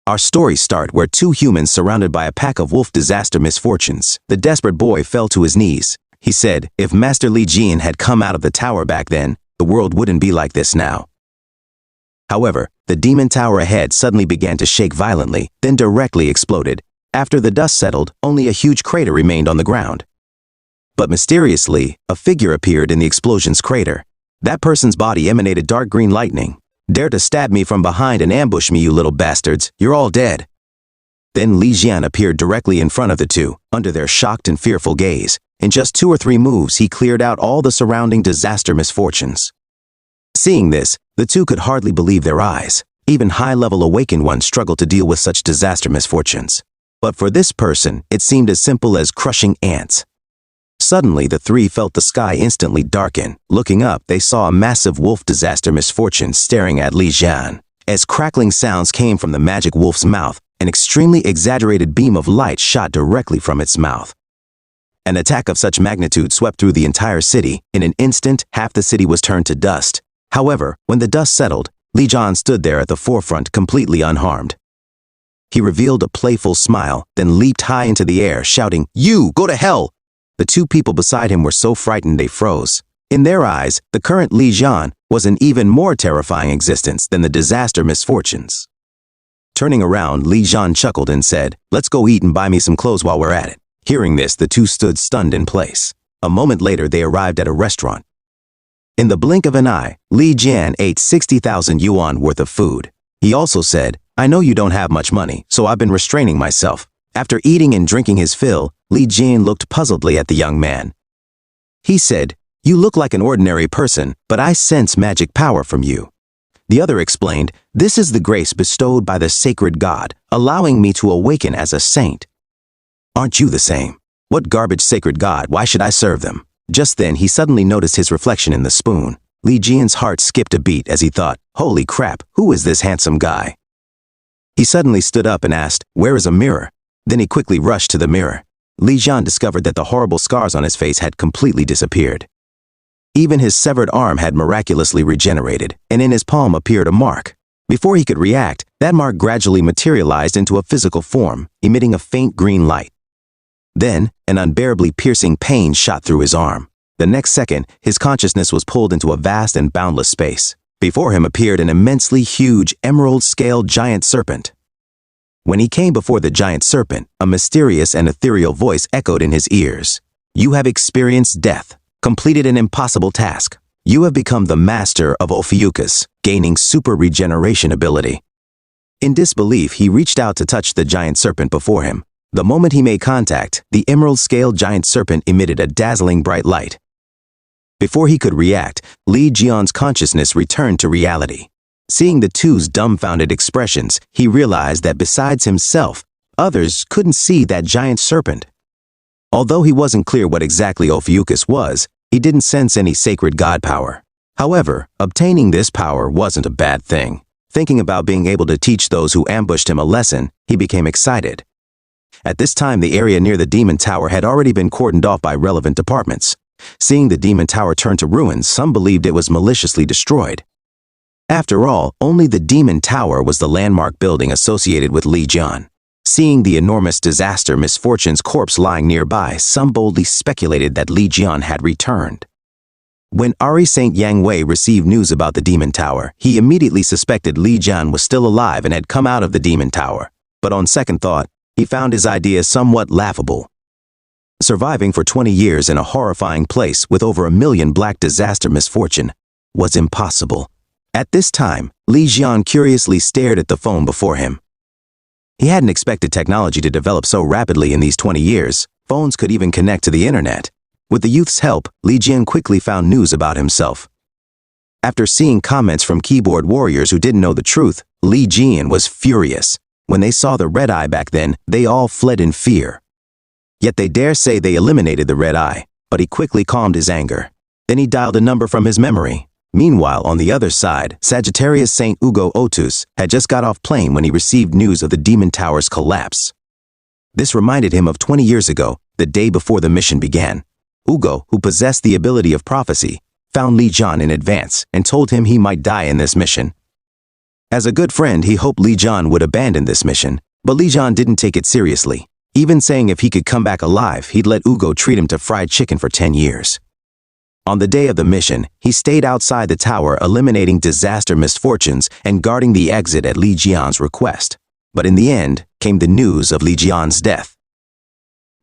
Our stories start where two humans surrounded by a pack of wolf disaster misfortunes. The desperate boy fell to his knees. He said, if Master Li Jian had come out of the tower back then, the world wouldn't be like this now. However, the demon tower ahead suddenly began to shake violently, then directly exploded. After the dust settled, only a huge crater remained on the ground. But mysteriously, a figure appeared in the explosion's crater. That person's body emanated dark green lightning. Dare to stab me from behind and ambush me, you little bastards. You're all dead. Then Li Jian appeared directly in front of the two, under their shocked and fearful gaze. In just 2 or 3 moves, he cleared out all the surrounding disaster misfortunes. Seeing this, the two could hardly believe their eyes. Even high-level awakened ones struggled to deal with such disaster misfortunes. But for this person, it seemed as simple as crushing ants. Suddenly, the three felt the sky instantly darken. Looking up, they saw a massive wolf disaster misfortune staring at Li Jian. As crackling sounds came from the magic wolf's mouth, an extremely exaggerated beam of light shot directly from its mouth. An attack of such magnitude swept through the entire city. In an instant, half the city was turned to dust. However, when the dust settled, Li Jian stood there at the forefront completely unharmed. He revealed a playful smile, then leaped high into the air, shouting, "You, go to hell!" The two people beside him were so frightened they froze. In their eyes, the current Li Jian was an even more terrifying existence than the disaster misfortunes. Turning around, Li Jian chuckled and said, "Let's go eat and buy me some clothes while we're at it." Hearing this, the two stood stunned in place. A moment later, they arrived at a restaurant. In the blink of an eye, Li Jian ate 60,000 yuan worth of food. He also said, "I know you don't have much money, so I've been restraining myself." After eating and drinking his fill, Li Jian looked puzzledly at the young man. He said, "You look like an ordinary person, but I sense magic power from you." The other explained, "This is the grace bestowed by the sacred god, allowing me to awaken as a saint." "Aren't you the same? What garbage sacred god, why should I serve them?" Just then he suddenly noticed his reflection in the spoon. Li Jian's heart skipped a beat as he thought, "Holy crap, who is this handsome guy?" He suddenly stood up and asked, "Where is a mirror?" Then he quickly rushed to the mirror. Li Jian discovered that the horrible scars on his face had completely disappeared. Even his severed arm had miraculously regenerated, and in his palm appeared a mark. Before he could react, that mark gradually materialized into a physical form, emitting a faint green light. Then, an unbearably piercing pain shot through his arm. The next second, his consciousness was pulled into a vast and boundless space. Before him appeared an immensely huge, emerald-scaled giant serpent. When he came before the giant serpent, a mysterious and ethereal voice echoed in his ears. "You have experienced death, completed an impossible task. You have become the master of Ophiuchus, gaining super regeneration ability." In disbelief, he reached out to touch the giant serpent before him. The moment he made contact, the emerald-scaled giant serpent emitted a dazzling bright light. Before he could react, Li Jian's consciousness returned to reality. Seeing the two's dumbfounded expressions, he realized that besides himself, others couldn't see that giant serpent. Although he wasn't clear what exactly Ophiuchus was, he didn't sense any sacred god power. However, obtaining this power wasn't a bad thing. Thinking about being able to teach those who ambushed him a lesson, he became excited. At this time, the area near the demon tower had already been cordoned off by relevant departments. Seeing the demon tower turn to ruins, some believed it was maliciously destroyed. After all, only the demon tower was the landmark building associated with Li Jian. Seeing the enormous disaster misfortune's corpse lying nearby, some boldly speculated that Li Jian had returned. When Ari Saint Yang Wei received news about the demon tower, he immediately suspected Li Jian was still alive and had come out of the demon tower. But on second thought, he found his idea somewhat laughable. Surviving for 20 years in a horrifying place with over 1 million black disaster misfortune was impossible. At this time, Li Jian curiously stared at the phone before him. He hadn't expected technology to develop so rapidly in these 20 years. Phones could even connect to the internet. With the youth's help, Li Jian quickly found news about himself. After seeing comments from keyboard warriors who didn't know the truth, Li Jian was furious. When they saw the red eye back then, they all fled in fear. Yet they dare say they eliminated the red eye, but he quickly calmed his anger. Then he dialed a number from his memory. Meanwhile, on the other side, Sagittarius Saint Ugo Otus had just got off plane when he received news of the demon tower's collapse. This reminded him of 20 years ago, the day before the mission began. Ugo, who possessed the ability of prophecy, found Li Jian in advance and told him he might die in this mission. As a good friend, he hoped Li Jian would abandon this mission, but Li Jian didn't take it seriously, even saying if he could come back alive, he'd let Ugo treat him to fried chicken for 10 years. On the day of the mission, he stayed outside the tower, eliminating disaster misfortunes and guarding the exit at Li Jian's request. But in the end, came the news of Li Jian's death.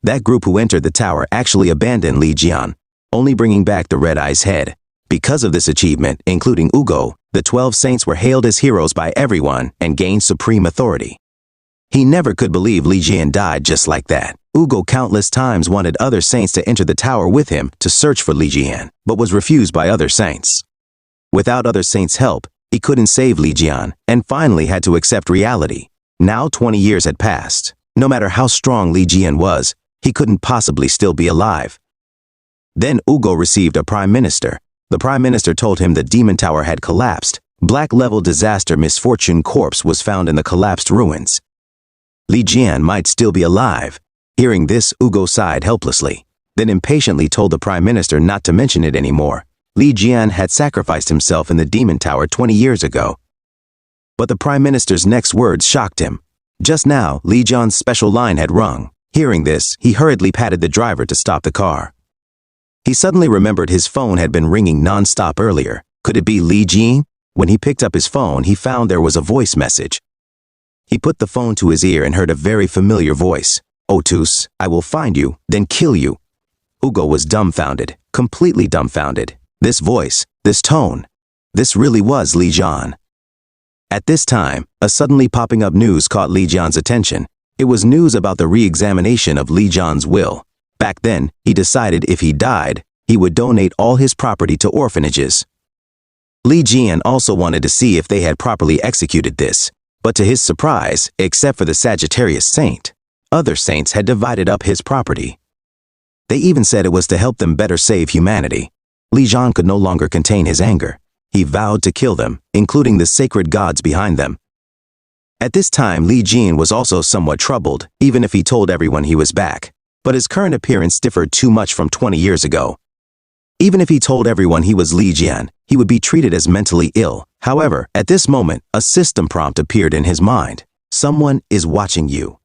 That group who entered the tower actually abandoned Li Jian, only bringing back the Red Eye's head. Because of this achievement, including Ugo, the 12 saints were hailed as heroes by everyone and gained supreme authority. He never could believe Li Jian died just like that. Ugo countless times wanted other saints to enter the tower with him to search for Li Jian, but was refused by other saints. Without other saints' help, he couldn't save Li Jian and finally had to accept reality. Now 20 years had passed. No matter how strong Li Jian was, he couldn't possibly still be alive. Then Ugo received a prime minister. The prime minister told him the demon tower had collapsed. Black-level disaster misfortune corpse was found in the collapsed ruins. Li Jian might still be alive. Hearing this, Ugo sighed helplessly, then impatiently told the prime minister not to mention it anymore. Li Jian had sacrificed himself in the demon tower 20 years ago. But the prime minister's next words shocked him. Just now, Li Jian's special line had rung. Hearing this, he hurriedly patted the driver to stop the car. He suddenly remembered his phone had been ringing non-stop earlier. Could it be Li Jian? When he picked up his phone, he found there was a voice message. He put the phone to his ear and heard a very familiar voice. "Otus, I will find you, then kill you." Ugo was dumbfounded, completely dumbfounded. This voice, this tone, this really was Li Jian. At this time, a suddenly popping up news caught Li Jian's attention. It was news about the re-examination of Li Jian's will. Back then, he decided if he died, he would donate all his property to orphanages. Li Jian also wanted to see if they had properly executed this, but to his surprise, except for the Sagittarius Saint, other saints had divided up his property. They even said it was to help them better save humanity. Li Jian could no longer contain his anger. He vowed to kill them, including the sacred gods behind them. At this time, Li Jian was also somewhat troubled, even if he told everyone he was back. But his current appearance differed too much from 20 years ago. Even if he told everyone he was Li Jian, he would be treated as mentally ill. However, at this moment, a system prompt appeared in his mind. Someone is watching you.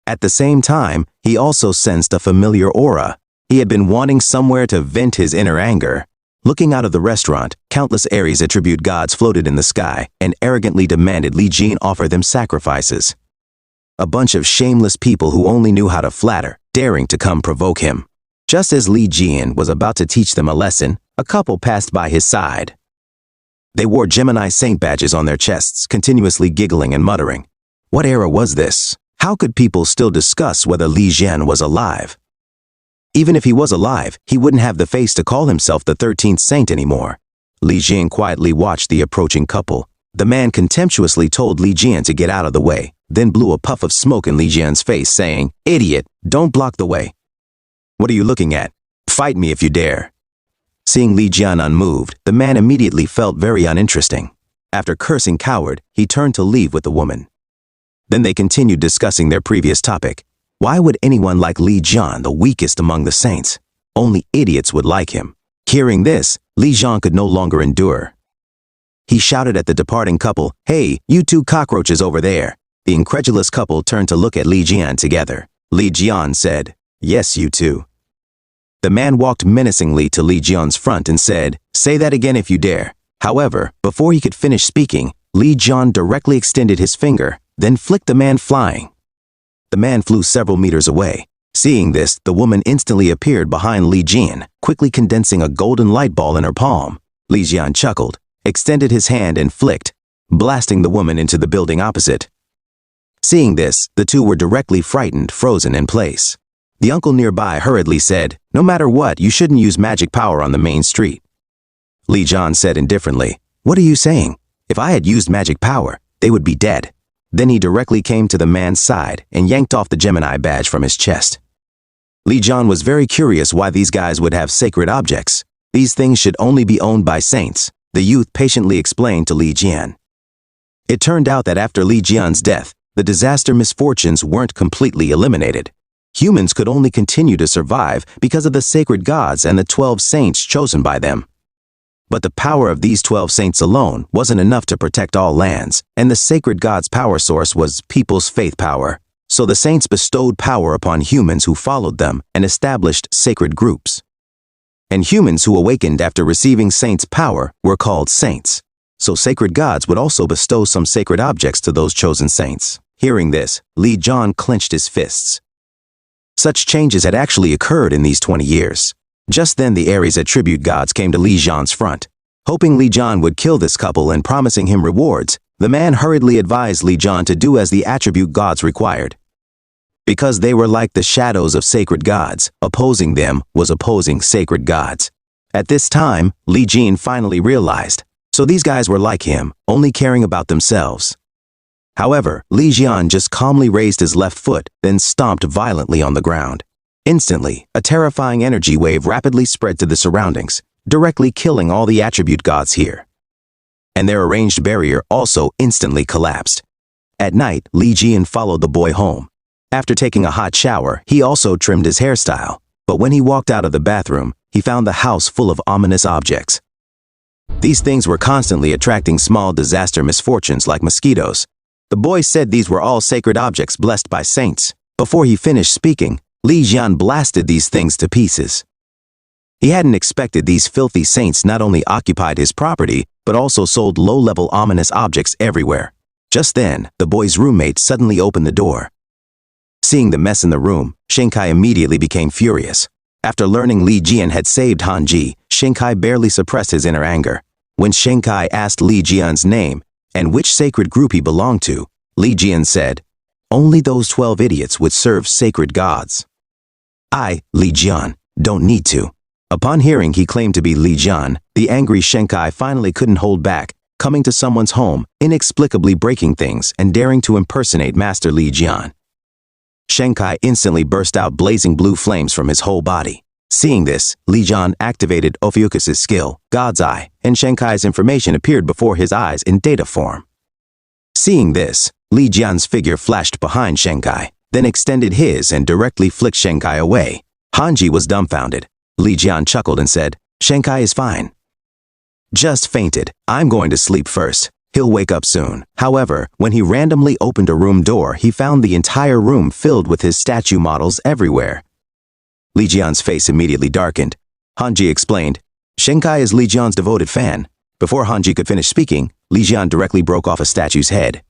At the same time, he also sensed a familiar aura. He had been wanting somewhere to vent his inner anger. Looking out of the restaurant, countless Aries attribute gods floated in the sky and arrogantly demanded Li Jian offer them sacrifices. A bunch of shameless people who only knew how to flatter, daring to come provoke him. Just as Li Jian was about to teach them a lesson, a couple passed by his side. They wore Gemini saint badges on their chests, continuously giggling and muttering. What era was this? How could people still discuss whether Li Jian was alive? Even if he was alive, he wouldn't have the face to call himself the 13th saint anymore. Li Jian quietly watched the approaching couple. The man contemptuously told Li Jian to get out of the way, then blew a puff of smoke in Li Jian's face, saying, "Idiot, don't block the way. What are you looking at? Fight me if you dare." Seeing Li Jian unmoved, the man immediately felt very uninteresting. After cursing coward, he turned to leave with the woman. Then they continued discussing their previous topic. Why would anyone like Li Jian, the weakest among the saints? Only idiots would like him. Hearing this, Li Jian could no longer endure. He shouted at the departing couple, "Hey, you two cockroaches over there." The incredulous couple turned to look at Li Jian together. Li Jian said, "Yes, you two." The man walked menacingly to Li Jian's front and said, "Say that again if you dare." However, before he could finish speaking, Li Jian directly extended his finger, then flicked the man flying. The man flew several meters away. Seeing this, the woman instantly appeared behind Li Jian, quickly condensing a golden light ball in her palm. Li Jian chuckled, extended his hand and flicked, blasting the woman into the building opposite. Seeing this, the two were directly frightened, frozen in place. The uncle nearby hurriedly said, "No matter what, you shouldn't use magic power on the main street." Li Jian said indifferently, "What are you saying? If I had used magic power, they would be dead." Then he directly came to the man's side and yanked off the Gemini badge from his chest. Li Jian was very curious why these guys would have sacred objects. These things should only be owned by saints, the youth patiently explained to Li Jian. It turned out that after Li Jian's death, the disaster misfortunes weren't completely eliminated. Humans could only continue to survive because of the sacred gods and the 12 saints chosen by them. But the power of these 12 saints alone wasn't enough to protect all lands, and the sacred god's power source was people's faith power. So the saints bestowed power upon humans who followed them and established sacred groups. And humans who awakened after receiving saints' power were called saints. So sacred gods would also bestow some sacred objects to those chosen saints. Hearing this, Li Jian clenched his fists. Such changes had actually occurred in these 20 years. Just then the Aries attribute gods came to Li Jian's front. Hoping Li Jian would kill this couple and promising him rewards, the man hurriedly advised Li Jian to do as the attribute gods required. Because they were like the shadows of sacred gods, opposing them was opposing sacred gods. At this time, Li Jian finally realized, so these guys were like him, only caring about themselves. However, Li Jian just calmly raised his left foot, then stomped violently on the ground. Instantly, a terrifying energy wave rapidly spread to the surroundings, directly killing all the attribute gods here. And their arranged barrier also instantly collapsed. At night, Li Jian followed the boy home. After taking a hot shower, he also trimmed his hairstyle. But when he walked out of the bathroom, he found the house full of ominous objects. These things were constantly attracting small disaster misfortunes like mosquitoes. The boy said these were all sacred objects blessed by saints. Before he finished speaking, Li Jian blasted these things to pieces. He hadn't expected these filthy saints not only occupied his property, but also sold low-level ominous objects everywhere. Just then, the boy's roommate suddenly opened the door. Seeing the mess in the room, Shenkai immediately became furious. After learning Li Jian had saved Hanji, Shenkai barely suppressed his inner anger. When Shenkai asked Li Jian's name and which sacred group he belonged to, Li Jian said, "Only those 12 idiots would serve sacred gods. I, Li Jian, don't need to." Upon hearing he claimed to be Li Jian, the angry Shenkai finally couldn't hold back, coming to someone's home, inexplicably breaking things and daring to impersonate Master Li Jian. Shenkai instantly burst out blazing blue flames from his whole body. Seeing this, Li Jian activated Ophiuchus' skill, God's Eye, and Shenkai's information appeared before his eyes in data form. Seeing this, Li Jian's figure flashed behind Shenkai, then extended his and directly flicked Shenkai away. Hanji was dumbfounded. Li Jian chuckled and said, "Shenkai is fine. Just fainted. I'm going to sleep first. He'll wake up soon." However, when he randomly opened a room door, he found the entire room filled with his statue models everywhere. Li Jian's face immediately darkened. Hanji explained, "Shenkai is Li Jian's devoted fan." Before Hanji could finish speaking, Li Jian directly broke off a statue's head.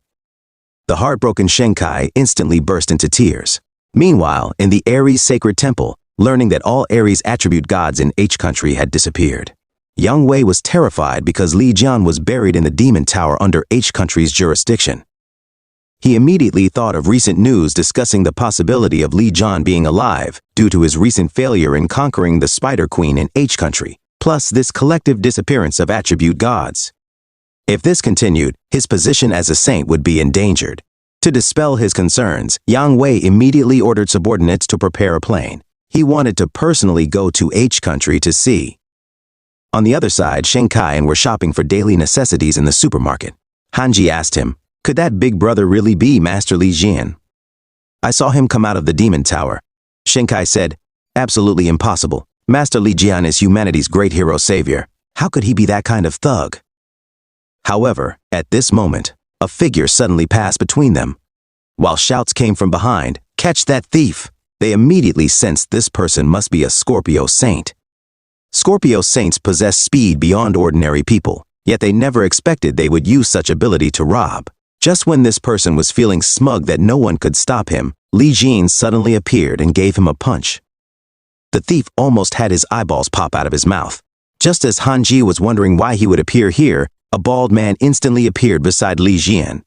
The heartbroken Shenkai instantly burst into tears. Meanwhile, in the Aries sacred temple, learning that all Aries attribute gods in H country had disappeared, Yang Wei was terrified because Li Jian was buried in the demon tower under H country's jurisdiction. He immediately thought of recent news discussing the possibility of Li Jian being alive due to his recent failure in conquering the Spider Queen in H country, plus this collective disappearance of attribute gods. If this continued, his position as a saint would be endangered. To dispel his concerns, Yang Wei immediately ordered subordinates to prepare a plane. He wanted to personally go to H country to see. On the other side, Shenkai were shopping for daily necessities in the supermarket. Hanji asked him, "Could that big brother really be Master Li Jian?" "I saw him come out of the demon tower." Shenkai said, "Absolutely impossible. Master Li Jian is humanity's great hero savior. How could he be that kind of thug?" However, at this moment, a figure suddenly passed between them. While shouts came from behind, "Catch that thief!" They immediately sensed this person must be a Scorpio saint. Scorpio saints possess speed beyond ordinary people, yet they never expected they would use such ability to rob. Just when this person was feeling smug that no one could stop him, Li Jian suddenly appeared and gave him a punch. The thief almost had his eyeballs pop out of his mouth. Just as Hanji was wondering why he would appear here, a bald man instantly appeared beside Li Jian.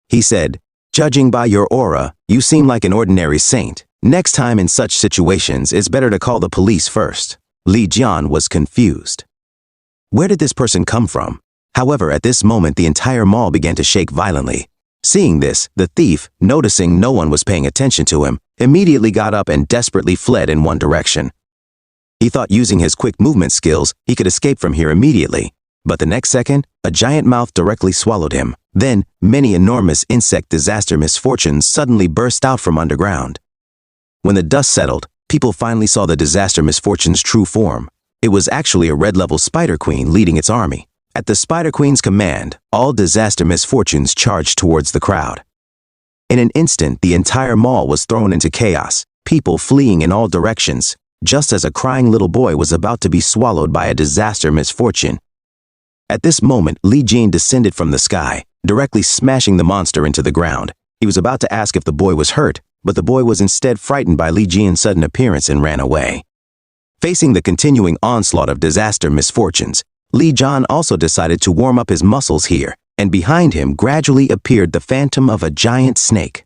He said, "Judging by your aura, you seem like an ordinary saint. Next time in such situations, it's better to call the police first." Li Jian was confused. Where did this person come from? However, at this moment the entire mall began to shake violently. Seeing this, the thief, noticing no one was paying attention to him, immediately got up and desperately fled in one direction. He thought using his quick movement skills, he could escape from here immediately. But the next second, a giant mouth directly swallowed him. Then, many enormous insect disaster misfortunes suddenly burst out from underground. When the dust settled, people finally saw the disaster misfortune's true form. It was actually a red-level Spider Queen leading its army. At the Spider Queen's command, all disaster misfortunes charged towards the crowd. In an instant, the entire mall was thrown into chaos, people fleeing in all directions, just as a crying little boy was about to be swallowed by a disaster misfortune. At this moment, Li Jin descended from the sky, directly smashing the monster into the ground. He was about to ask if the boy was hurt, but the boy was instead frightened by Li Jin's sudden appearance and ran away. Facing the continuing onslaught of disaster misfortunes, Li Jin also decided to warm up his muscles here, and behind him gradually appeared the phantom of a giant snake.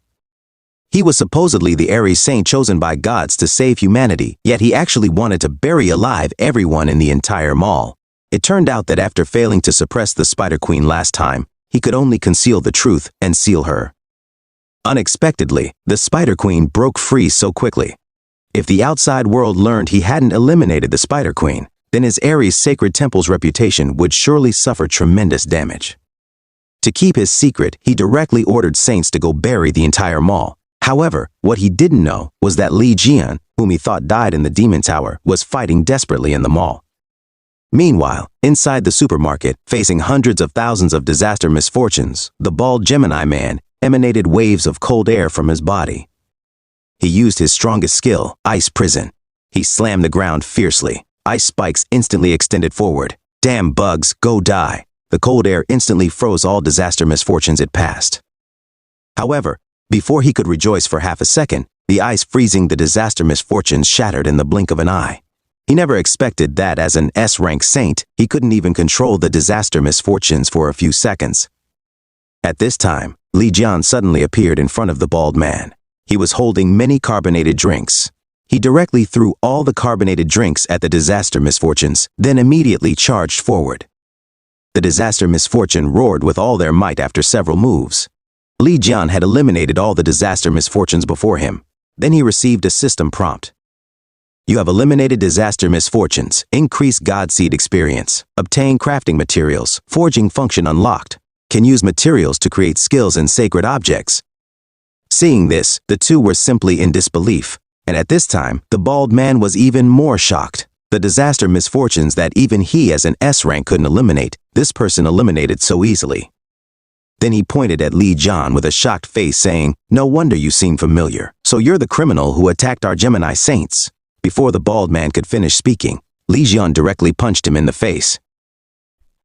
He was supposedly the Aries saint chosen by gods to save humanity, yet he actually wanted to bury alive everyone in the entire mall. It turned out that after failing to suppress the Spider Queen last time, he could only conceal the truth and seal her. Unexpectedly, the Spider Queen broke free so quickly. If the outside world learned he hadn't eliminated the Spider Queen, then his Aries sacred temple's reputation would surely suffer tremendous damage. To keep his secret, he directly ordered saints to go bury the entire mall. However, what he didn't know was that Li Jin, whom he thought died in the Demon Tower, was fighting desperately in the mall. Meanwhile, inside the supermarket, facing hundreds of thousands of disaster misfortunes, the bald Gemini man emanated waves of cold air from his body. He used his strongest skill, Ice Prison. He slammed the ground fiercely. Ice spikes instantly extended forward. Damn bugs, go die. The cold air instantly froze all disaster misfortunes it passed. However, before he could rejoice for half a second, the ice freezing the disaster misfortunes shattered in the blink of an eye. He never expected that as an S-rank saint, he couldn't even control the disaster misfortunes for a few seconds. At this time, Li Jin suddenly appeared in front of the bald man. He was holding many carbonated drinks. He directly threw all the carbonated drinks at the disaster misfortunes, then immediately charged forward. The disaster misfortune roared with all their might after several moves. Li Jin had eliminated all the disaster misfortunes before him. Then he received a system prompt. You have eliminated disaster misfortunes, increase God Seed experience, obtain crafting materials, forging function unlocked, can use materials to create skills and sacred objects. Seeing this, the two were simply in disbelief, and at this time, the bald man was even more shocked. The disaster misfortunes that even he as an S rank couldn't eliminate, this person eliminated so easily. Then he pointed at Li Jin with a shocked face saying, "No wonder you seem familiar. So you're the criminal who attacked our Gemini saints." Before the bald man could finish speaking, Li Jin directly punched him in the face.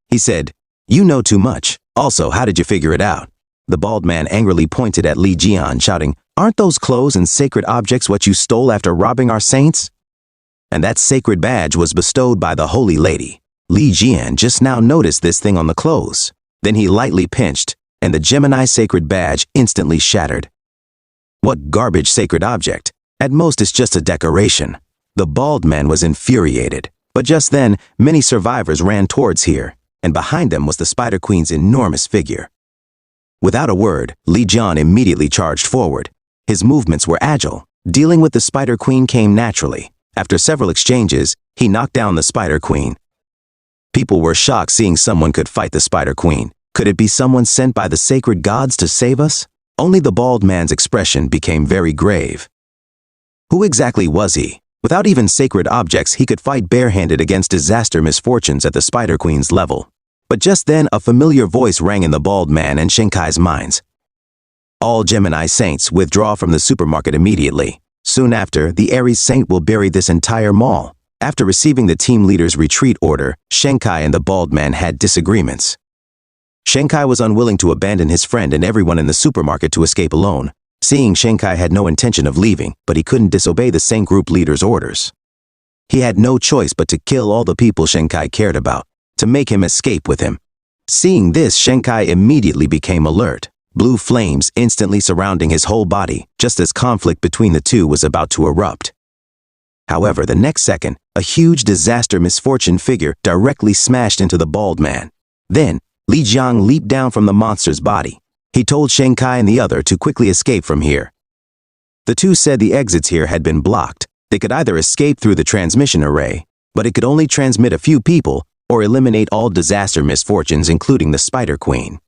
He said, "You know too much. Also, how did you figure it out?" The bald man angrily pointed at Li Jin, shouting, "Aren't those clothes and sacred objects what you stole after robbing our saints?" And that sacred badge was bestowed by the Holy Lady. Li Jin just now noticed this thing on the clothes. Then he lightly pinched, and the Gemini sacred badge instantly shattered. What garbage sacred object? At most it's just a decoration. The bald man was infuriated. But just then, many survivors ran towards here, and behind them was the Spider Queen's enormous figure. Without a word, Li Jin immediately charged forward. His movements were agile. Dealing with the Spider Queen came naturally. After several exchanges, he knocked down the Spider Queen. People were shocked seeing someone could fight the Spider Queen. Could it be someone sent by the sacred gods to save us? Only the bald man's expression became very grave. Who exactly was he? Without even sacred objects, he could fight barehanded against disaster misfortunes at the Spider Queen's level. But just then, a familiar voice rang in the bald man and Shenkai's minds. All Gemini saints withdraw from the supermarket immediately. Soon after, the Aries saint will bury this entire mall. After receiving the team leader's retreat order, Shenkai and the bald man had disagreements. Shenkai was unwilling to abandon his friend and everyone in the supermarket to escape alone. Seeing Shenkai had no intention of leaving, but he couldn't disobey the Saint group leader's orders. He had no choice but to kill all the people Shenkai cared about, to make him escape with him. Seeing this, Shenkai immediately became alert, blue flames instantly surrounding his whole body, just as conflict between the two was about to erupt. However, the next second, a huge disaster misfortune figure directly smashed into the bald man. Then, Li Jin leaped down from the monster's body. He told Shenkai and the other to quickly escape from here. The two said the exits here had been blocked. They could either escape through the transmission array, but it could only transmit a few people, or eliminate all disaster misfortunes including the Spider Queen.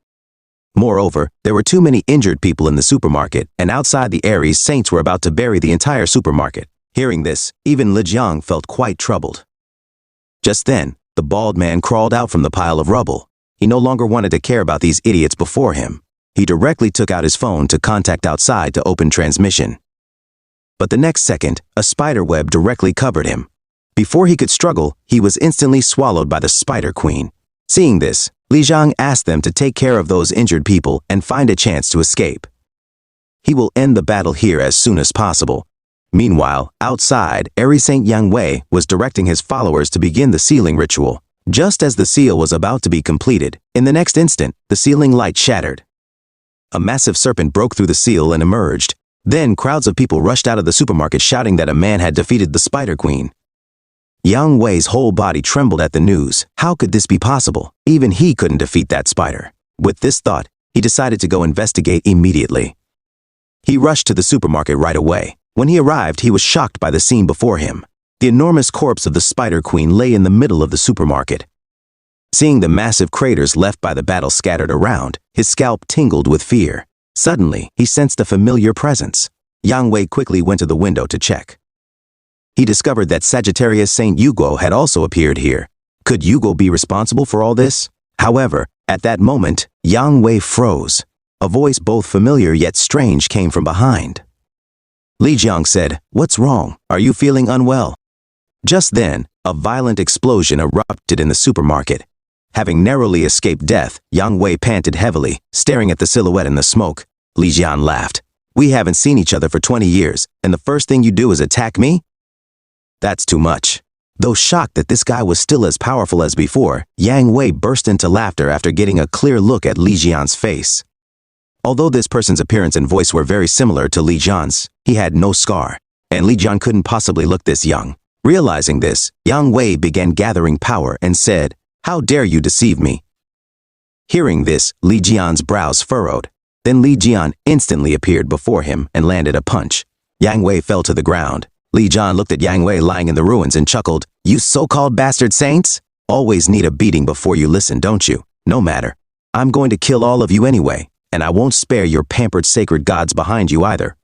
Moreover, there were too many injured people in the supermarket, and outside the Aries saints were about to bury the entire supermarket. Hearing this, even Li Jin felt quite troubled. Just then, the bald man crawled out from the pile of rubble. He no longer wanted to care about these idiots before him. He directly took out his phone to contact outside to open transmission. But the next second, a spider web directly covered him. Before he could struggle, he was instantly swallowed by the Spider Queen. Seeing this, Li Jiang asked them to take care of those injured people and find a chance to escape. He will end the battle here as soon as possible. Meanwhile, outside, Aries Saint Yang Wei was directing his followers to begin the sealing ritual. Just as the seal was about to be completed, in the next instant, the sealing light shattered. A massive serpent broke through the seal and emerged. Then crowds of people rushed out of the supermarket shouting that a man had defeated the Spider Queen. Yang Wei's whole body trembled at the news. How could this be possible? Even he couldn't defeat that spider. With this thought, he decided to go investigate immediately. He rushed to the supermarket right away. When he arrived, he was shocked by the scene before him. The enormous corpse of the Spider Queen lay in the middle of the supermarket. Seeing the massive craters left by the battle scattered around, his scalp tingled with fear. Suddenly, he sensed a familiar presence. Yang Wei quickly went to the window to check. He discovered that Sagittarius Saint Yugo had also appeared here. Could Yugo be responsible for all this? However, at that moment, Yang Wei froze. A voice both familiar yet strange came from behind. Li Jiang said, "What's wrong? Are you feeling unwell?" Just then, a violent explosion erupted in the supermarket. Having narrowly escaped death, Yang Wei panted heavily, staring at the silhouette in the smoke. Li Jiang laughed. "We haven't seen each other for 20 years, and the first thing you do is attack me? That's too much." Though shocked that this guy was still as powerful as before, Yang Wei burst into laughter after getting a clear look at Li Jian's face. Although this person's appearance and voice were very similar to Li Jian's, he had no scar, and Li Jian couldn't possibly look this young. Realizing this, Yang Wei began gathering power and said, "How dare you deceive me?" Hearing this, Li Jian's brows furrowed. Then Li Jian instantly appeared before him and landed a punch. Yang Wei fell to the ground. Li Jian looked at Yang Wei lying in the ruins and chuckled, "You so-called bastard saints? Always need a beating before you listen, don't you? No matter. I'm going to kill all of you anyway, and I won't spare your pampered sacred gods behind you either."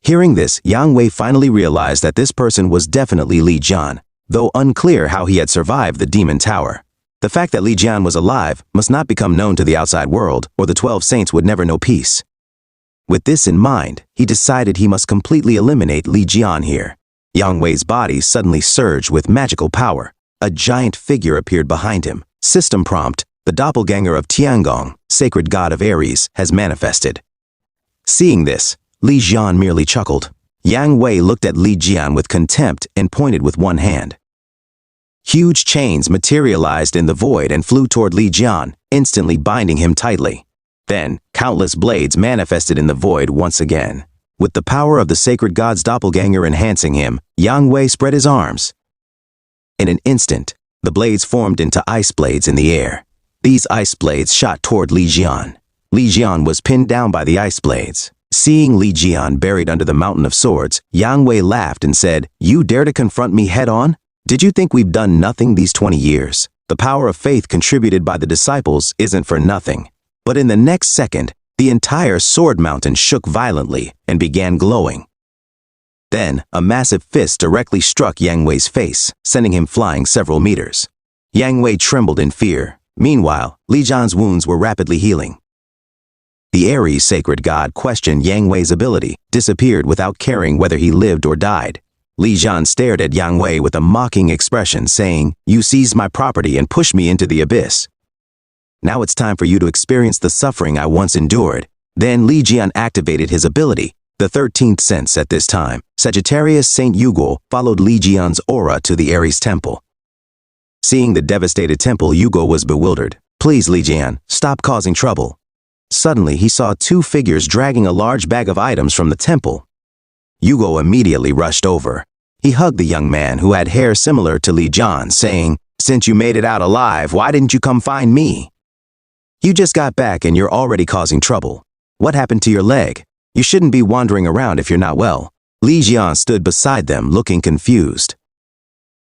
Hearing this, Yang Wei finally realized that this person was definitely Li Jian, though unclear how he had survived the Demon Tower. The fact that Li Jian was alive must not become known to the outside world, or the 12 saints would never know peace. With this in mind, he decided he must completely eliminate Li Jian here. Yang Wei's body suddenly surged with magical power. A giant figure appeared behind him. System prompt: the doppelganger of Tiangong, sacred god of Aries, has manifested. Seeing this, Li Jian merely chuckled. Yang Wei looked at Li Jian with contempt and pointed with one hand. Huge chains materialized in the void and flew toward Li Jian, instantly binding him tightly. Then, countless blades manifested in the void once again. With the power of the sacred god's doppelganger enhancing him, Yang Wei spread his arms. In an instant, the blades formed into ice blades in the air. These ice blades shot toward Li Jian. Li Jian was pinned down by the ice blades. Seeing Li Jian buried under the mountain of swords, Yang Wei laughed and said, "You dare to confront me head-on? Did you think we've done nothing these 20 years? The power of faith contributed by the disciples isn't for nothing." But in the next second, the entire sword mountain shook violently and began glowing. Then, a massive fist directly struck Yang Wei's face, sending him flying several meters. Yang Wei trembled in fear. Meanwhile, Li Jian's wounds were rapidly healing. The Aries sacred god questioned Yang Wei's ability, disappeared without caring whether he lived or died. Li Jian stared at Yang Wei with a mocking expression, saying, "You seized my property and pushed me into the abyss. Now it's time for you to experience the suffering I once endured." Then Li Jian activated his ability, the 13th sense at this time. Sagittarius Saint Yugo followed Li Jian's aura to the Aries temple. Seeing the devastated temple, Yugo was bewildered. "Please, Li Jian, stop causing trouble." Suddenly, he saw two figures dragging a large bag of items from the temple. Yugo immediately rushed over. He hugged the young man who had hair similar to Li Jian, saying, "Since you made it out alive, why didn't you come find me? You just got back and you're already causing trouble. What happened to your leg? You shouldn't be wandering around if you're not well." Li Jian stood beside them, looking confused.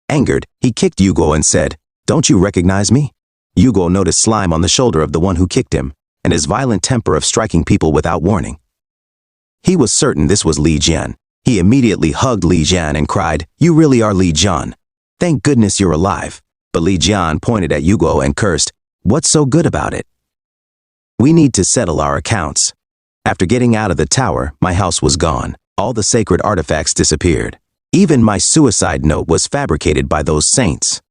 Angered, he kicked Yugo and said, "Don't you recognize me?" Yugo noticed slime on the shoulder of the one who kicked him, and his violent temper of striking people without warning. He was certain this was Li Jian. He immediately hugged Li Jian and cried, "You really are Li Jian. Thank goodness you're alive. But Li Jian pointed at Yugo and cursed, "What's so good about it? We need to settle our accounts. After getting out of the tower, my house was gone. All the sacred artifacts disappeared. Even my suicide note was fabricated by those saints."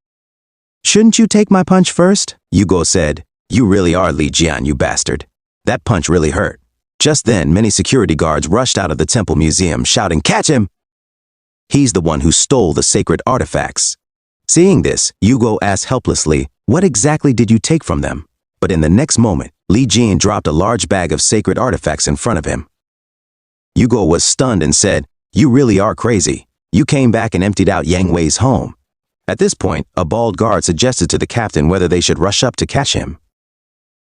"Shouldn't you take my punch first?" Yugo said. "You really are Li Jian, you bastard. That punch really hurt." Just then, many security guards rushed out of the temple museum, shouting, "Catch him! He's the one who stole the sacred artifacts." Seeing this, Yugo asked helplessly, "What exactly did you take from them?" But in the next moment, Li Jian dropped a large bag of sacred artifacts in front of him. Yugo was stunned and said, "You really are crazy. You came back and emptied out Yang Wei's home." At this point, a bald guard suggested to the captain whether they should rush up to catch him.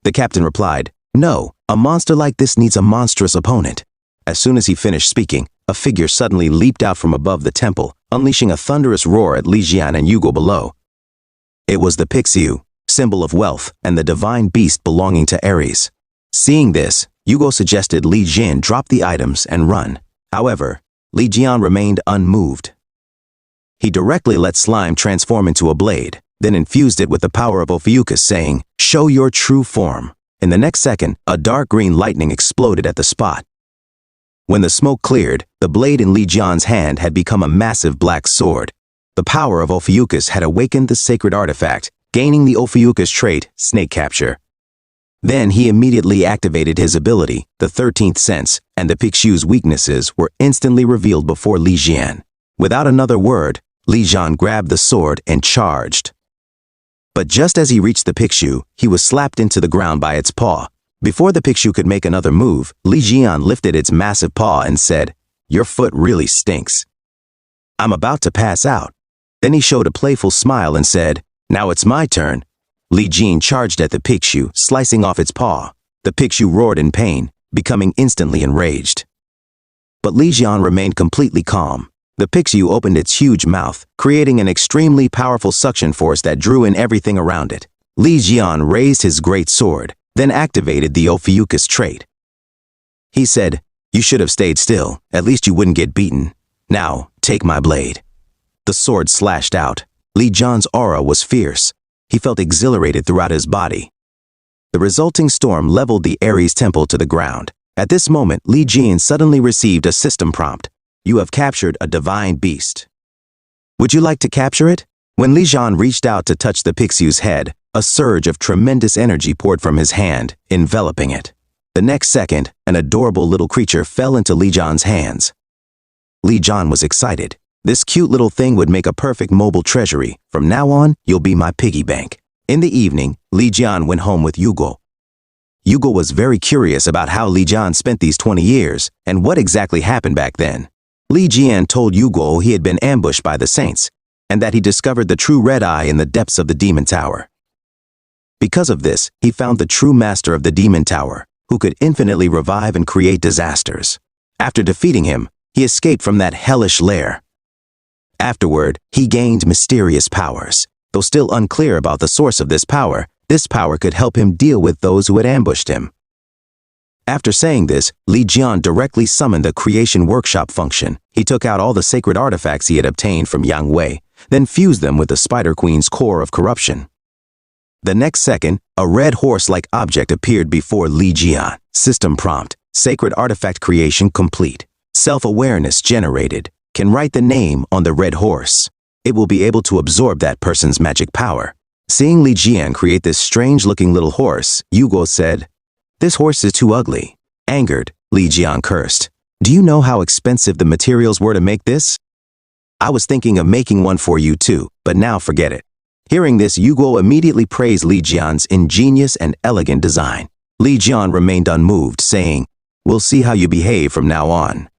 The captain replied, "No, a monster like this needs a monstrous opponent." As soon as he finished speaking, a figure suddenly leaped out from above the temple, unleashing a thunderous roar at Li Jian and Yugo below. It was the Pixiu, symbol of wealth and the divine beast belonging to Ares. Seeing this, Yugo suggested Li Jian drop the items and run. However, Li Jian remained unmoved. He directly let slime transform into a blade, then infused it with the power of Ophiuchus, saying, "Show your true form." In the next second, a dark green lightning exploded at the spot. When the smoke cleared, the blade in Li Jian's hand had become a massive black sword. The power of Ophiuchus had awakened the sacred artifact, gaining the Ophiuchus trait, Snake Capture. Then he immediately activated his ability, the 13th sense, and the Pixiu's weaknesses were instantly revealed before Li Jian. Without another word, Li Jian grabbed the sword and charged. But just as he reached the Pixiu, he was slapped into the ground by its paw. Before the Pixiu could make another move, Li Jian lifted its massive paw and said, "Your foot really stinks. I'm about to pass out." Then he showed a playful smile and said, "Now it's my turn." Li Jian charged at the Pixiu, slicing off its paw. The Pixiu roared in pain, becoming instantly enraged. But Li Jian remained completely calm. The Pixiu opened its huge mouth, creating an extremely powerful suction force that drew in everything around it. Li Jian raised his great sword, then activated the Ophiuchus trait. He said, "You should have stayed still, at least you wouldn't get beaten. Now, take my blade." The sword slashed out. Li Jian's aura was fierce. He felt exhilarated throughout his body. The resulting storm leveled the Ares temple to the ground. At this moment, Li Jian suddenly received a system prompt. "You have captured a divine beast. Would you like to capture it?" When Li Jian reached out to touch the Pixiu's head, a surge of tremendous energy poured from his hand, enveloping it. The next second, an adorable little creature fell into Li Jian's hands. Li Jian was excited. "This cute little thing would make a perfect mobile treasury. From now on, you'll be my piggy bank." In the evening, Li Jian went home with Yugo. Yugo was very curious about how Li Jian spent these 20 years and what exactly happened back then. Li Jian told Yugo he had been ambushed by the saints and that he discovered the true red eye in the depths of the demon tower. Because of this, he found the true master of the demon tower, who could infinitely revive and create disasters. After defeating him, he escaped from that hellish lair. Afterward, he gained mysterious powers. Though still unclear about the source of this power could help him deal with those who had ambushed him. After saying this, Li Jian directly summoned the creation workshop function. He took out all the sacred artifacts he had obtained from Yang Wei, then fused them with the Spider Queen's core of corruption. The next second, a red horse-like object appeared before Li Jian. System prompt: sacred artifact creation complete. Self-awareness generated. Can write the name on the red horse. It will be able to absorb that person's magic power. Seeing Li Jian create this strange-looking little horse, Yugo said, "This horse is too ugly." Angered, Li Jian cursed, "Do you know how expensive the materials were to make this? I was thinking of making one for you too, but now forget it." Hearing this, Yugo immediately praised Li Jian's ingenious and elegant design. Li Jian remained unmoved, saying, "We'll see how you behave from now on."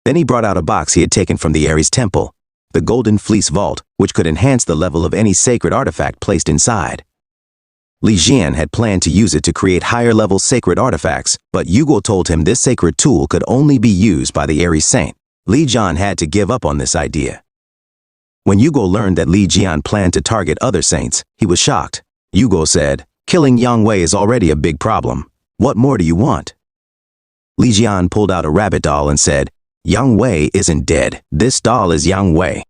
Then he brought out a box he had taken from the Ares temple, the Golden Fleece Vault, which could enhance the level of any sacred artifact placed inside. Li Jian had planned to use it to create higher-level sacred artifacts, but Yugo told him this sacred tool could only be used by the Ares saint. Li Jian had to give up on this idea. When Yugo learned that Li Jian planned to target other saints, he was shocked. Yugo said, "Killing Yang Wei is already a big problem. What more do you want?" Li Jian pulled out a rabbit doll and said, "Yang Wei isn't dead. This doll is Yang Wei."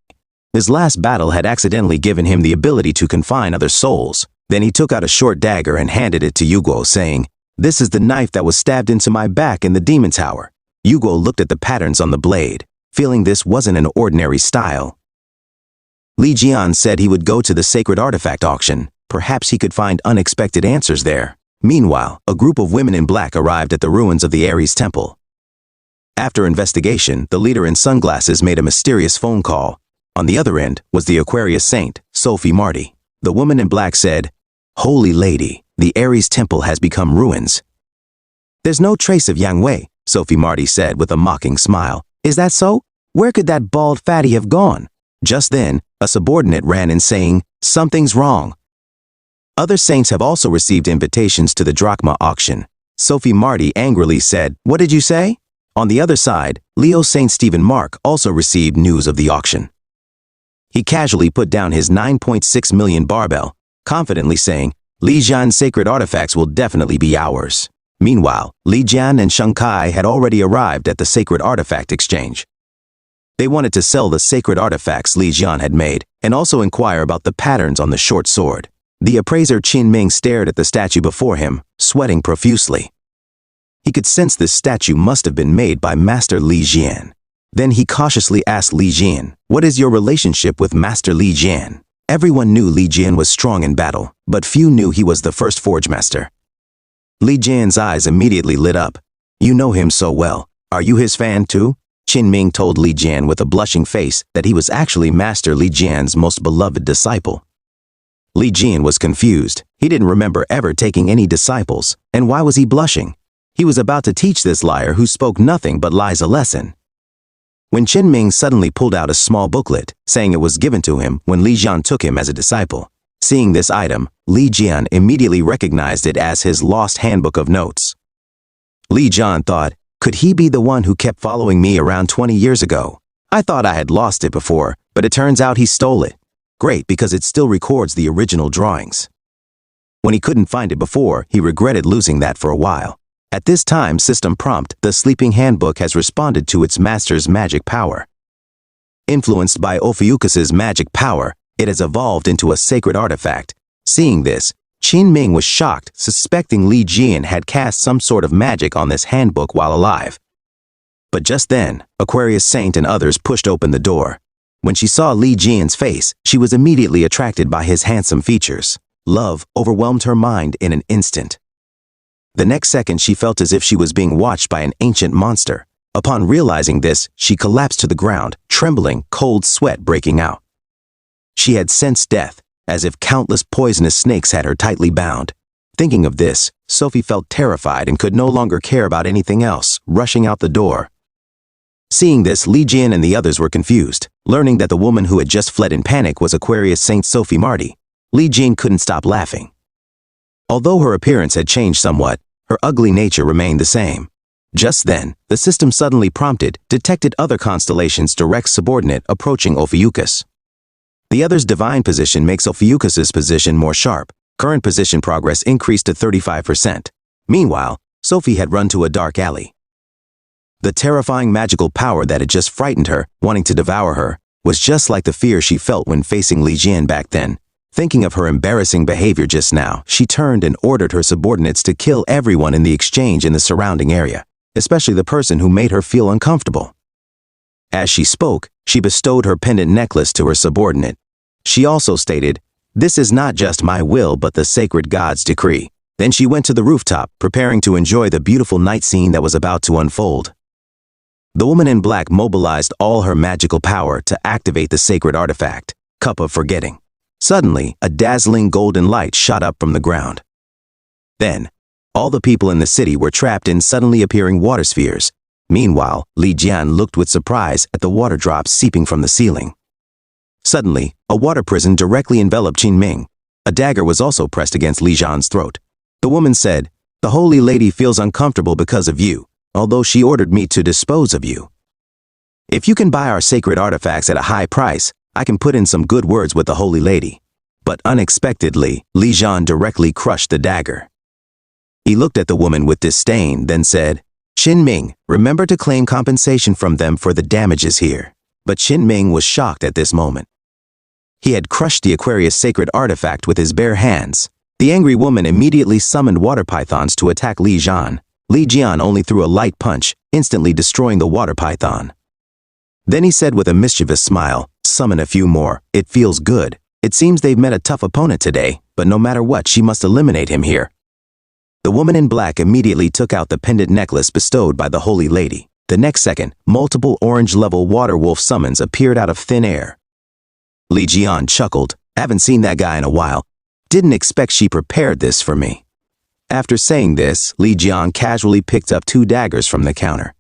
His last battle had accidentally given him the ability to confine other souls. Then he took out a short dagger and handed it to Yugo, saying, "This is the knife that was stabbed into my back in the demon tower." Yugo looked at the patterns on the blade, feeling this wasn't an ordinary style. Li Jian said he would go to the sacred artifact auction. Perhaps he could find unexpected answers there. Meanwhile, a group of women in black arrived at the ruins of the Ares temple. After investigation, the leader in sunglasses made a mysterious phone call. On the other end was the Aquarius saint, Sophie Marty. The woman in black said, "Holy Lady, the Ares temple has become ruins." "There's no trace of Yang Wei," Sophie Marty said with a mocking smile. "Is that so? Where could that bald fatty have gone?" Just then, a subordinate ran in saying, "Something's wrong." Other saints have also received invitations to the drachma auction. Sophie Marty angrily said, "What did you say?" On the other side, Leo Saint Stephen Mark also received news of the auction. He casually put down his 9.6 million barbell, confidently saying, "Li Jian's sacred artifacts will definitely be ours." Meanwhile, Li Jian and Sheng Kai had already arrived at the sacred artifact exchange. They wanted to sell the sacred artifacts Li Jian had made, and also inquire about the patterns on the short sword. The appraiser Qin Ming stared at the statue before him, sweating profusely. He could sense this statue must have been made by Master Li Jian. Then he cautiously asked Li Jian, "What is your relationship with Master Li Jian?" Everyone knew Li Jian was strong in battle, but few knew he was the first forge master. Li Jian's eyes immediately lit up. "You know him so well. Are you his fan too?" Qin Ming told Li Jian with a blushing face that he was actually Master Li Jian's most beloved disciple. Li Jian was confused. He didn't remember ever taking any disciples, and why was he blushing? He was about to teach this liar who spoke nothing but lies a lesson. When Qin Ming suddenly pulled out a small booklet, saying it was given to him when Li Jian took him as a disciple. Seeing this item, Li Jian immediately recognized it as his lost handbook of notes. Li Jian thought, could he be the one who kept following me around 20 years ago? I thought I had lost it before, but it turns out he stole it. Great, because it still records the original drawings. When he couldn't find it before, he regretted losing that for a while. At this time, System Prompt, the sleeping handbook has responded to its master's magic power. Influenced by Ophiuchus's magic power, it has evolved into a sacred artifact. Seeing this, Qin Ming was shocked, suspecting Li Jian had cast some sort of magic on this handbook while alive. But just then, Aquarius Saint and others pushed open the door. When she saw Li Jian's face, she was immediately attracted by his handsome features. Love overwhelmed her mind in an instant. The next second, she felt as if she was being watched by an ancient monster. Upon realizing this, she collapsed to the ground, trembling, cold sweat breaking out. She had sensed death, as if countless poisonous snakes had her tightly bound. Thinking of this, Sophie felt terrified and could no longer care about anything else, rushing out the door. Seeing this, Li Jian and the others were confused. Learning that the woman who had just fled in panic was Aquarius Saint Sophie Marty, Li Jian couldn't stop laughing. Although her appearance had changed somewhat, her ugly nature remained the same. Just then, the system suddenly prompted, detected other constellations' direct subordinate approaching Ophiuchus. The other's divine position makes Ophiuchus's position more sharp. Current position progress increased to 35%. Meanwhile, Sophie had run to a dark alley. The terrifying magical power that had just frightened her, wanting to devour her, was just like the fear she felt when facing Li Jian back then. Thinking of her embarrassing behavior just now, she turned and ordered her subordinates to kill everyone in the exchange in the surrounding area, especially the person who made her feel uncomfortable. As she spoke, she bestowed her pendant necklace to her subordinate. She also stated, "This is not just my will but the sacred God's decree." Then she went to the rooftop, preparing to enjoy the beautiful night scene that was about to unfold. The woman in black mobilized all her magical power to activate the sacred artifact, Cup of Forgetting. Suddenly, a dazzling golden light shot up from the ground. Then, all the people in the city were trapped in suddenly appearing water spheres. Meanwhile, Li Jian looked with surprise at the water drops seeping from the ceiling. Suddenly, a water prison directly enveloped Qin Ming. A dagger was also pressed against Li Jian's throat. The woman said, "The Holy Lady feels uncomfortable because of you, although she ordered me to dispose of you. If you can buy our sacred artifacts at a high price, I can put in some good words with the Holy Lady." But unexpectedly, Li Jian directly crushed the dagger. He looked at the woman with disdain, then said, "Qin Ming, remember to claim compensation from them for the damages here." But Qin Ming was shocked at this moment. He had crushed the Aquarius sacred artifact with his bare hands. The angry woman immediately summoned water pythons to attack Li Jian. Li Jian only threw a light punch, instantly destroying the water python. Then he said with a mischievous smile, "Summon a few more, it feels good. It seems they've met a tough opponent today, but no matter what, she must eliminate him here." The woman in black immediately took out the pendant necklace bestowed by the Holy Lady. The next second, multiple orange-level water wolf summons appeared out of thin air. Li Jian chuckled. "Haven't seen that guy in a while. Didn't expect she prepared this for me." After saying this, Li Jian casually picked up 2 daggers from the counter.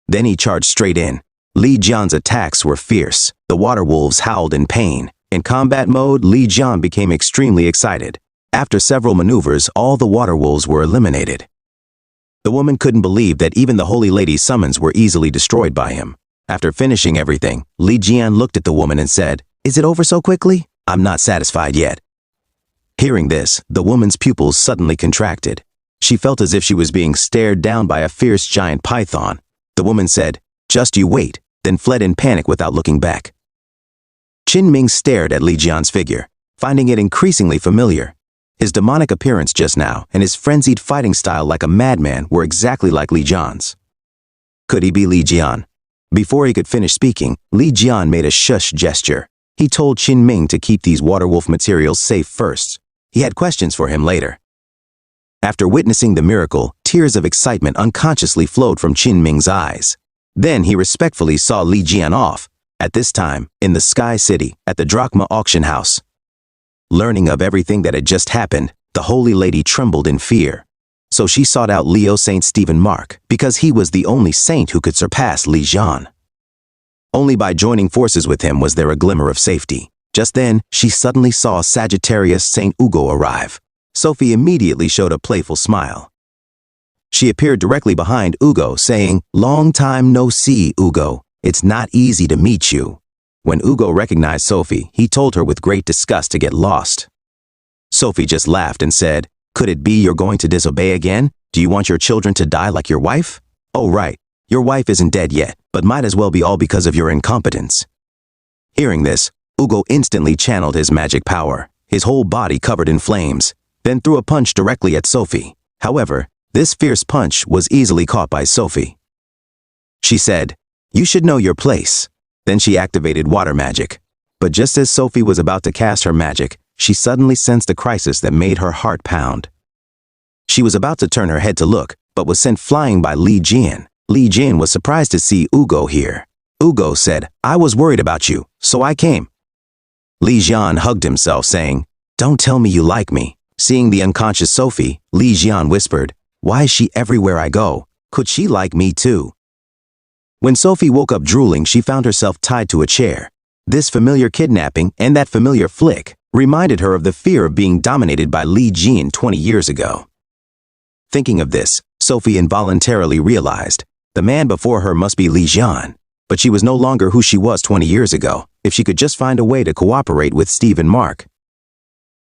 Then he charged straight in. Li Jian's attacks were fierce. The water wolves howled in pain. In combat mode, Li Jian became extremely excited. After several maneuvers, all the water wolves were eliminated. The woman couldn't believe that even the Holy Lady's summons were easily destroyed by him. After finishing everything, Li Jian looked at the woman and said, "Is it over so quickly? I'm not satisfied yet." Hearing this, the woman's pupils suddenly contracted. She felt as if she was being stared down by a fierce giant python. The woman said, "Just you wait," then fled in panic without looking back. Qin Ming stared at Li Jian's figure, finding it increasingly familiar. His demonic appearance just now and his frenzied fighting style like a madman were exactly like Li Jian's. Could he be Li Jian? Before he could finish speaking, Li Jian made a shush gesture. He told Qin Ming to keep these water wolf materials safe first. He had questions for him later. After witnessing the miracle, tears of excitement unconsciously flowed from Qin Ming's eyes. Then he respectfully saw Li Jian off, at this time, in the Sky City, at the Drachma auction house. Learning of everything that had just happened, the Holy Lady trembled in fear. So she sought out Leo Saint Stephen Mark, because he was the only saint who could surpass Li Jian. Only by joining forces with him was there a glimmer of safety. Just then, she suddenly saw Sagittarius Saint Ugo arrive. Sophie immediately showed a playful smile. She appeared directly behind Ugo, saying, "Long time no see, Ugo. It's not easy to meet you." When Ugo recognized Sophie, he told her with great disgust to get lost. Sophie just laughed and said, "Could it be you're going to disobey again? Do you want your children to die like your wife? Oh right, your wife isn't dead yet, but might as well be all because of your incompetence." Hearing this, Ugo instantly channeled his magic power, his whole body covered in flames, then threw a punch directly at Sophie. However, this fierce punch was easily caught by Sophie. She said, "You should know your place." Then she activated water magic. But just as Sophie was about to cast her magic, she suddenly sensed a crisis that made her heart pound. She was about to turn her head to look, but was sent flying by Li Jian. Li Jian was surprised to see Ugo here. Ugo said, "I was worried about you, so I came." Li Jian hugged himself, saying, "Don't tell me you like me." Seeing the unconscious Sophie, Li Jian whispered, "Why is she everywhere I go? Could she like me too?" When Sophie woke up drooling, she found herself tied to a chair. This familiar kidnapping and that familiar flick reminded her of the fear of being dominated by Li Jian 20 years ago. Thinking of this, Sophie involuntarily realized the man before her must be Li Jian, but she was no longer who she was 20 years ago, if she could just find a way to cooperate with Stephen Mark.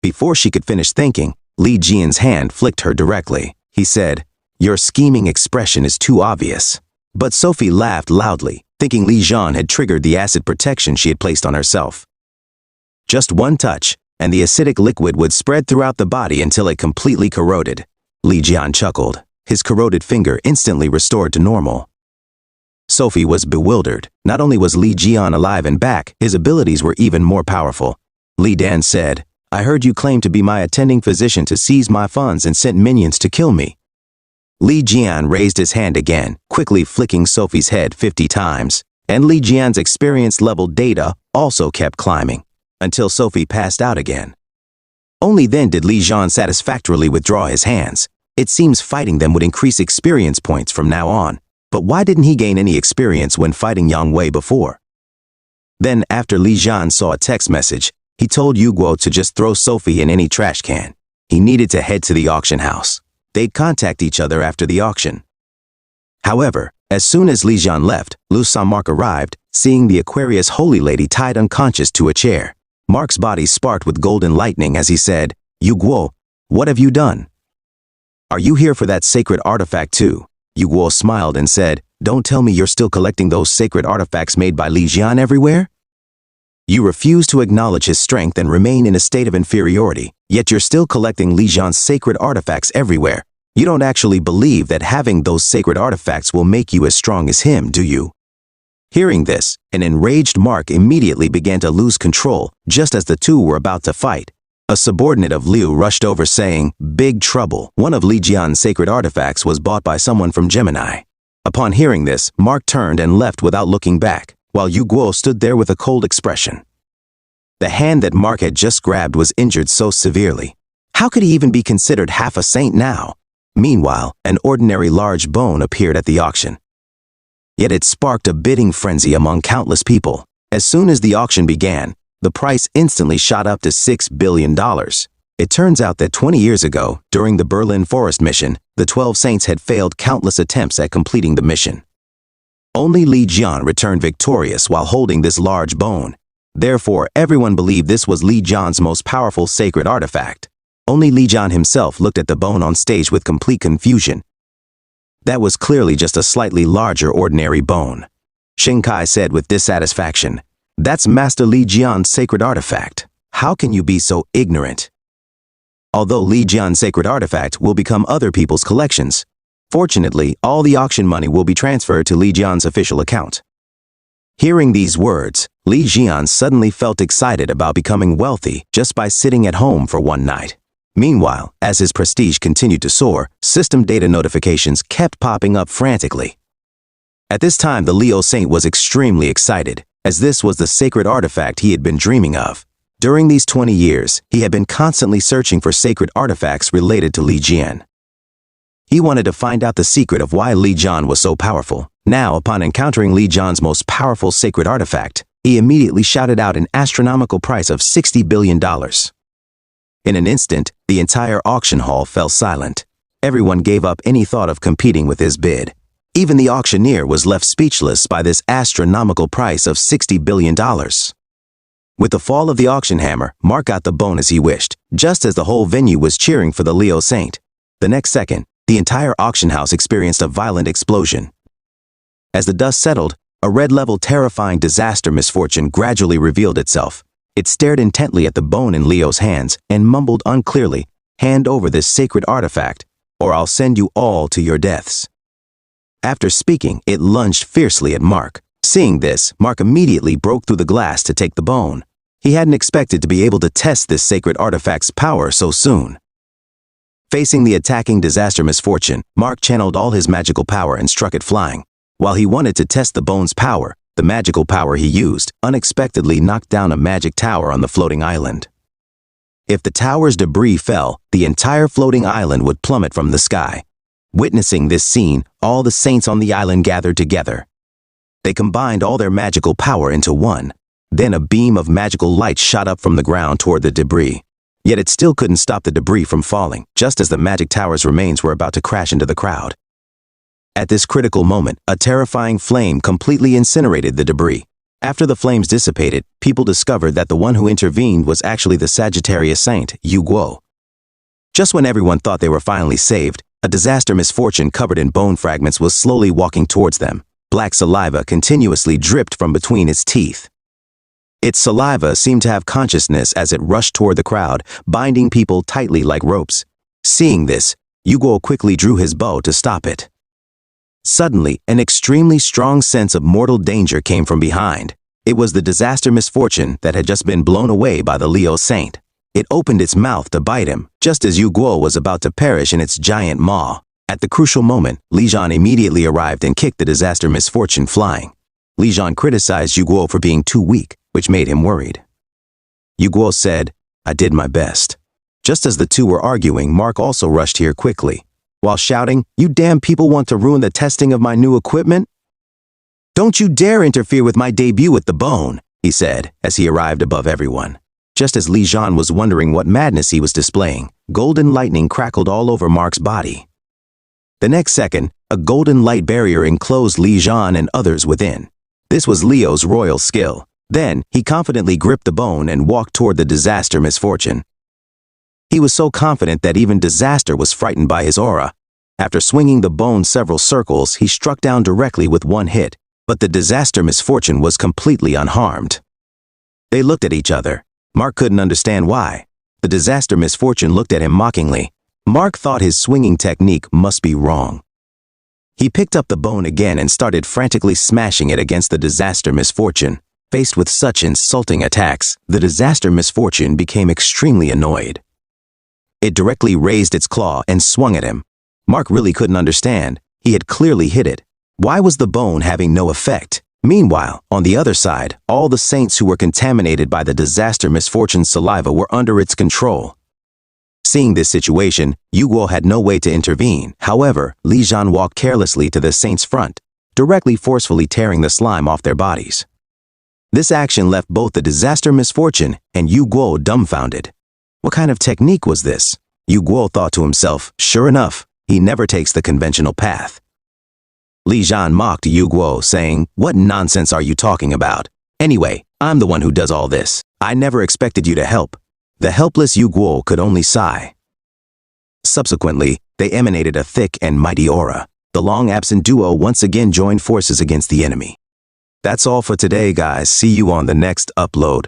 Before she could finish thinking, Li Jian's hand flicked her directly. He said, "Your scheming expression is too obvious." But Sophie laughed loudly, thinking Li Jian had triggered the acid protection she had placed on herself. Just one touch, and the acidic liquid would spread throughout the body until it completely corroded. Li Jian chuckled. His corroded finger instantly restored to normal. Sophie was bewildered. Not only was Li Jian alive and back, his abilities were even more powerful. Li Dan said, "I heard you claim to be my attending physician to seize my funds and sent minions to kill me." Li Jian raised his hand again, quickly flicking Sophie's head 50 times, and Li Jian's experience level data also kept climbing, until Sophie passed out again. Only then did Li Jian satisfactorily withdraw his hands. It seems fighting them would increase experience points from now on, but why didn't he gain any experience when fighting Yang Wei before? Then, after Li Jian saw a text message, he told Yu Guo to just throw Sophie in any trash can. He needed to head to the auction house. They'd contact each other after the auction. However, as soon as Li Jian left, Lu San Mark arrived, seeing the Aquarius Holy Lady tied unconscious to a chair. Mark's body sparked with golden lightning as he said, "Yu Guo, what have you done? Are you here for that sacred artifact too?" Yu Guo smiled and said, "Don't tell me you're still collecting those sacred artifacts made by Li Jian everywhere?" You refuse to acknowledge his strength and remain in a state of inferiority, yet you're still collecting Li Jian's sacred artifacts everywhere. You don't actually believe that having those sacred artifacts will make you as strong as him, do you? Hearing this, an enraged Mark immediately began to lose control, just as the two were about to fight. A subordinate of Liu rushed over saying, "Big trouble. One of Li Jian's sacred artifacts was bought by someone from Gemini." Upon hearing this, Mark turned and left without looking back, while Yu Guo stood there with a cold expression. The hand that Mark had just grabbed was injured so severely. How could he even be considered half a saint now? Meanwhile, an ordinary large bone appeared at the auction. Yet it sparked a bidding frenzy among countless people. As soon as the auction began, the price instantly shot up to $6 billion. It turns out that 20 years ago, during the Berlin Forest mission, the 12 saints had failed countless attempts at completing the mission. Only Li Jian returned victorious while holding this large bone. Therefore, everyone believed this was Li Jian's most powerful sacred artifact. Only Li Jian himself looked at the bone on stage with complete confusion. That was clearly just a slightly larger ordinary bone. Shinkai said with dissatisfaction, "That's Master Li Jian's sacred artifact. How can you be so ignorant?" Although Li Jian's sacred artifact will become other people's collections, fortunately, all the auction money will be transferred to Li Jian's official account. Hearing these words, Li Jian suddenly felt excited about becoming wealthy just by sitting at home for one night. Meanwhile, as his prestige continued to soar, system data notifications kept popping up frantically. At this time, the Leo Saint was extremely excited, as this was the sacred artifact he had been dreaming of. During these 20 years, he had been constantly searching for sacred artifacts related to Li Jian. He wanted to find out the secret of why Li Jian was so powerful. Now, upon encountering Li Jian's most powerful sacred artifact, he immediately shouted out an astronomical price of $60 billion. In an instant, the entire auction hall fell silent. Everyone gave up any thought of competing with his bid. Even the auctioneer was left speechless by this astronomical price of $60 billion. With the fall of the auction hammer, Mark got the bone as he wished, just as the whole venue was cheering for the Leo Saint. The next second, the entire auction house experienced a violent explosion. As the dust settled, a red-level terrifying disaster misfortune gradually revealed itself. It stared intently at the bone in Leo's hands and mumbled unclearly, "Hand over this sacred artifact, or I'll send you all to your deaths." After speaking, it lunged fiercely at Mark. Seeing this, Mark immediately broke through the glass to take the bone. He hadn't expected to be able to test this sacred artifact's power so soon. Facing the attacking disaster misfortune, Mark channeled all his magical power and struck it flying. While he wanted to test the bone's power, the magical power he used unexpectedly knocked down a magic tower on the floating island. If the tower's debris fell, the entire floating island would plummet from the sky. Witnessing this scene, all the saints on the island gathered together. They combined all their magical power into one. Then a beam of magical light shot up from the ground toward the debris. Yet it still couldn't stop the debris from falling, just as the magic tower's remains were about to crash into the crowd. At this critical moment, a terrifying flame completely incinerated the debris. After the flames dissipated, people discovered that the one who intervened was actually the Sagittarius Saint, Yu Guo. Just when everyone thought they were finally saved, a disaster misfortune covered in bone fragments was slowly walking towards them. Black saliva continuously dripped from between its teeth. Its saliva seemed to have consciousness as it rushed toward the crowd, binding people tightly like ropes. Seeing this, Yu Guo quickly drew his bow to stop it. Suddenly, an extremely strong sense of mortal danger came from behind. It was the disaster misfortune that had just been blown away by the Leo Saint. It opened its mouth to bite him, just as Yu Guo was about to perish in its giant maw. At the crucial moment, Li Jian immediately arrived and kicked the disaster misfortune flying. Li Jian criticized Yu Guo for being too weak, which made him worried. Yu Guo said, "I did my best." Just as the two were arguing, Mark also rushed here quickly. While shouting, "You damn people want to ruin the testing of my new equipment? Don't you dare interfere with my debut with the bone," he said, as he arrived above everyone. Just as Li Jian was wondering what madness he was displaying, golden lightning crackled all over Mark's body. The next second, a golden light barrier enclosed Li Jian and others within. This was Leo's royal skill. Then, he confidently gripped the bone and walked toward the disaster misfortune. He was so confident that even disaster was frightened by his aura. After swinging the bone several circles, he struck down directly with one hit, but the disaster misfortune was completely unharmed. They looked at each other. Mark couldn't understand why. The disaster misfortune looked at him mockingly. Mark thought his swinging technique must be wrong. He picked up the bone again and started frantically smashing it against the disaster misfortune. Faced with such insulting attacks, the disaster misfortune became extremely annoyed. It directly raised its claw and swung at him. Mark really couldn't understand. He had clearly hit it. Why was the bone having no effect? Meanwhile, on the other side, all the saints who were contaminated by the disaster misfortune's saliva were under its control. Seeing this situation, Yu Guo had no way to intervene. However, Li Zhan walked carelessly to the saints' front, directly forcefully tearing the slime off their bodies. This action left both the disaster misfortune and Yu Guo dumbfounded. What kind of technique was this? Yu Guo thought to himself, sure enough, he never takes the conventional path. Li Zhan mocked Yu Guo, saying, "What nonsense are you talking about? Anyway, I'm the one who does all this. I never expected you to help." The helpless Yu Guo could only sigh. Subsequently, they emanated a thick and mighty aura. The long-absent duo once again joined forces against the enemy. That's all for today, guys. See you on the next upload.